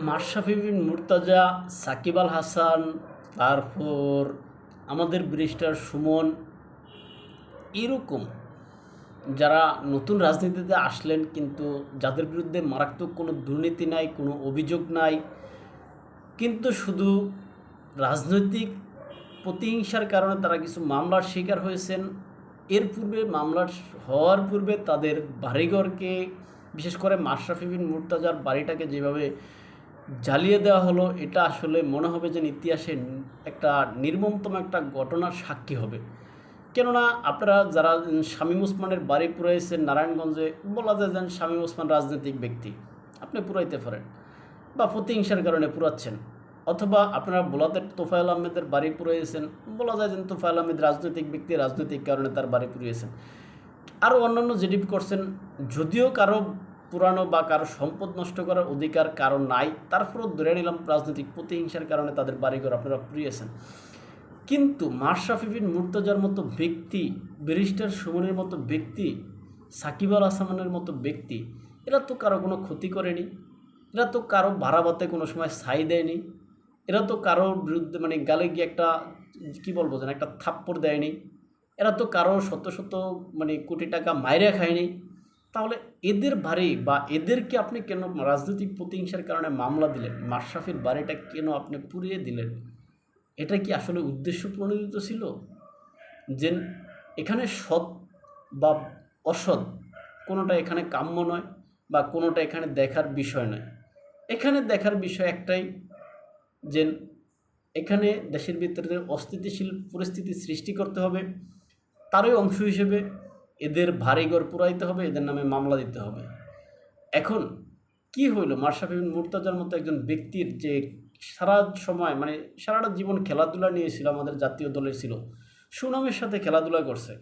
মাশরাফি বিন মুর্তজা, সাকিব আল হাসান, তারপর আমাদের ব্যারিস্টার সুমন, এরকম যারা নতুন রাজনীতিতে আসলেন কিন্তু যাদের বিরুদ্ধে মারাত্মক কোনো দুর্নীতি নাই, কোনো অভিযোগ নাই, কিন্তু শুধু রাজনৈতিক প্রতিহিংসার কারণে তারা কিছু মামলার শিকার হয়েছেন। এর পূর্বে মামলার হওয়ার পূর্বে তাদের বাড়িঘরকে, বিশেষ করে মাশরাফি বিন মুর্তজার বাড়িটাকে যেভাবে জ্বালিয়ে দেওয়া হলো, এটা আসলে মনে হবে যে ইতিহাসে একটা নির্মমতম একটা ঘটনার সাক্ষী হবে। কেননা আপনারা যারা শামীম ওসমানের বাড়ি পুরাইছেন নারায়ণগঞ্জে, বলা যায় যেন শামীম ওসমান রাজনৈতিক ব্যক্তি, আপনি পুরাইতে পারেন বা প্রতিহিংসার কারণে পুরাচ্ছেন। অথবা আপনারা বোলাদের তোফায়েল আহমেদের বাড়ি পুরাইয়েছেন, বলা যায় যেন তোফায়েল আহমেদ রাজনৈতিক ব্যক্তি, রাজনৈতিক কারণে তার বাড়ি পুড়িয়েছেন। আরও অন্যান্য জিডিপি করছেন, যদিও কারো পুরানো বা কারো সম্পদ নষ্ট করার অধিকার কারো নাই, তারপরেও ধরে নিলাম রাজনৈতিক প্রতিহিংসার কারণে তাদের বাড়িঘর আপনারা পুড়িয়েছেন। কিন্তু মাশরাফি বিন মুর্তজার মতো ব্যক্তি, ব্যারিস্টার সুমনের মতো ব্যক্তি, সাকিব আল হাসানের মতো ব্যক্তি, এরা তো কারো কোনো ক্ষতি করেনি, এরা তো কারো ভাড়াবাতে কোনো সময় ছাই দেয়নি, এরা তো কারোর বিরুদ্ধে গালে গিয়ে একটা কী বলবো যেন একটা থাপ্পড় দেয়নি, এরা তো কারো শত শত কোটি টাকা মাইরে খায়নি। তাহলে এদের বাড়ি বা এদেরকে আপনি কেন রাজনৈতিক প্রতিহিংসার কারণে মামলা দিলেন? মাশরাফির বাড়িটা কেন আপনি পুড়িয়ে দিলেন? এটা কি আসলে উদ্দেশ্য প্রণোদিত ছিল? যে এখানে সৎ বা অসৎ কোনোটা এখানে কাম্য নয়, বা কোনোটা এখানে দেখার বিষয় নয়। এখানে দেখার বিষয় একটাই, যে এখানে দেশের ভিতরে অস্থিতিশীল পরিস্থিতি সৃষ্টি করতে হবে, তারই অংশ হিসেবে এদের বাড়িঘর পুরাইতে হবে, এদের নামে মামলা দিতে হবে। এখন কি হইল, মাশরাফি বিন মুর্তজার মতো একজন ব্যক্তির যে সারা সময় সারাটা জীবন খেলাধুলা নিয়েছিল, আমাদের জাতীয় দলের ছিল, সুনামের সাথে খেলাধুলা করছে,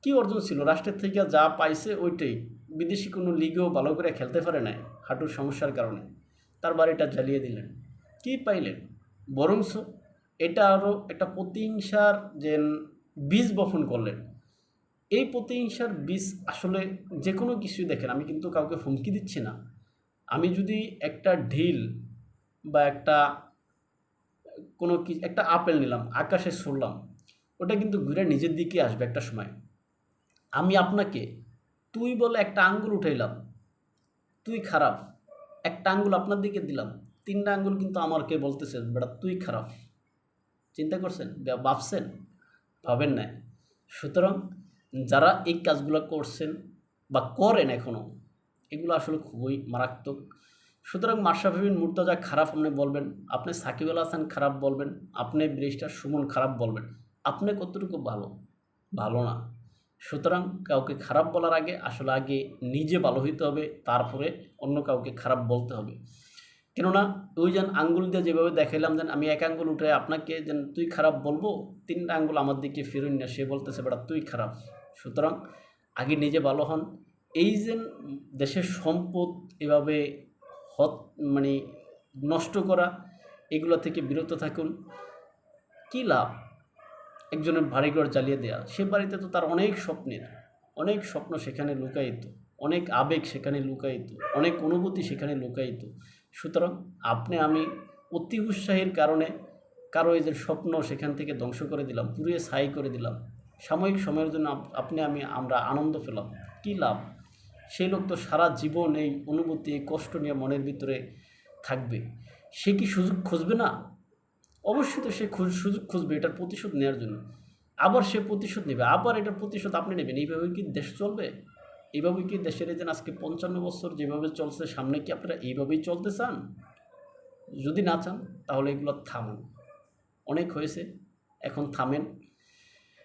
কি অর্জন ছিল? রাষ্ট্রের থেকে যা পাইছে ওইটাই, বিদেশি কোনো লিগেও ভালো করে খেলতে পারে না হাঁটুর সমস্যার কারণে, তার বাড়িটা জ্বালিয়ে দিলেন। কি পাইলেন? বরংস এটা আরও একটা প্রতিহিংসার যে বীজ বপন করলেন। এই প্রতিহিংসার বীজ আসলে যে কোনো কিছুই দেখেন, আমি কিন্তু কাউকে হুমকি দিচ্ছি না। আমি যদি একটা ঢিল বা একটা আপেল নিলাম, আকাশে ছুড়লাম, ওটা কিন্তু ঘুরে নিজের দিকে আসবে একটা সময়। আমি আপনাকে তুই বলে একটা আঙ্গুল উঠাইলাম, তুই খারাপ, একটা আঙ্গুল আপনার দিকে দিলাম, 3টা আঙ্গুল কিন্তু আমাকে বলতেছে বেটা তুই খারাপ। চিন্তা করছেন? ভাবছেন? ভাবেন না। সুতরাং যারা এই কাজগুলো করছেন বা করেন এখনও, এগুলো আসলে খুবই মারাত্মক। সুতরাং মাশরাফি বিন মুর্তজা খারাপ আপনি বলবেন, আপনি সাকিব আল হাসান খারাপ বলবেন, আপনি ব্যারিস্টার সুমন খারাপ বলবেন, আপনি কতটুকু ভালো? ভালো না। সুতরাং কাউকে খারাপ বলার আগে আসলে আগে নিজে ভালো হইতে হবে, তারপরে অন্য কাউকে খারাপ বলতে হবে। কেননা ওই যেন আঙ্গুল দিয়ে যেভাবে দেখাইলাম, যেন আমি এক আঙ্গুল উঠে আপনাকে যেন তুই খারাপ বলবো, 3টা আঙ্গুল আমার দিকে ফিরুন না, সে বলতেছে বেটা তুই খারাপ। সুতরাং আগে নিজে ভালো হন। এই যে দেশের সম্পদ এভাবে হত নষ্ট করা, এগুলো থেকে বিরত থাকুন। কী লাভ একজনের বাড়িঘর জ্বালিয়ে দেওয়া? সে বাড়িতে তো তার অনেক স্বপ্ন সেখানে লুকায়িত, অনেক আবেগ সেখানে লুকায়িত, অনেক অনুভূতি সেখানে লুকায়িত। সুতরাং আপনি আমি অতি উৎসাহের কারণে কারো এই যে স্বপ্ন সেখান থেকে ধ্বংস করে দিলাম, পুড়িয়ে ছাই করে দিলাম, সাময়িক সময়ের জন্য আমরা আনন্দ পেলাম, কী লাভ? সেই লোক তো সারা জীবন এই অনুভূতি, এই কষ্ট নিয়ে মনের ভিতরে থাকবে। সে কি সুযোগ খুঁজবে না? অবশ্যই তো সে সুযোগ খুঁজবে এটার প্রতিশোধ নেওয়ার জন্য। আবার সে প্রতিশোধ নেবে, আবার এটার প্রতিশোধ আপনি নেবেন। এইভাবেই কি দেশ চলবে? এইভাবেই কি দেশের এই যে আজকে 55 বছর যেভাবে চলছে, সামনে কি আপনারা এইভাবেই চলতে চান? যদি না চান তাহলে এগুলো থামান। অনেক হয়েছে, এখন থামেন।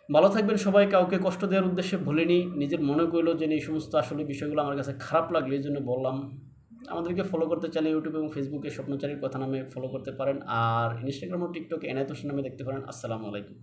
ভালো থাকবেন সবাই। কাউকে কষ্ট দেওয়ার উদ্দেশ্যে বলিনি, নিজের মনে করলো যে এই সমস্ত আসলে বিষয়গুলো আমার কাছে খারাপ লাগলো, এই জন্য বললাম। আমাদেরকে ফলো করতে চাইলে ইউটিউব এবং ফেসবুকে স্বপ্নচারীর কথা নামে ফলো করতে পারেন, আর ইনস্টাগ্রাম ও টিকটকে এনায়েত হোসেন নামে দেখতে পারেন। আসসালামু আলাইকুম।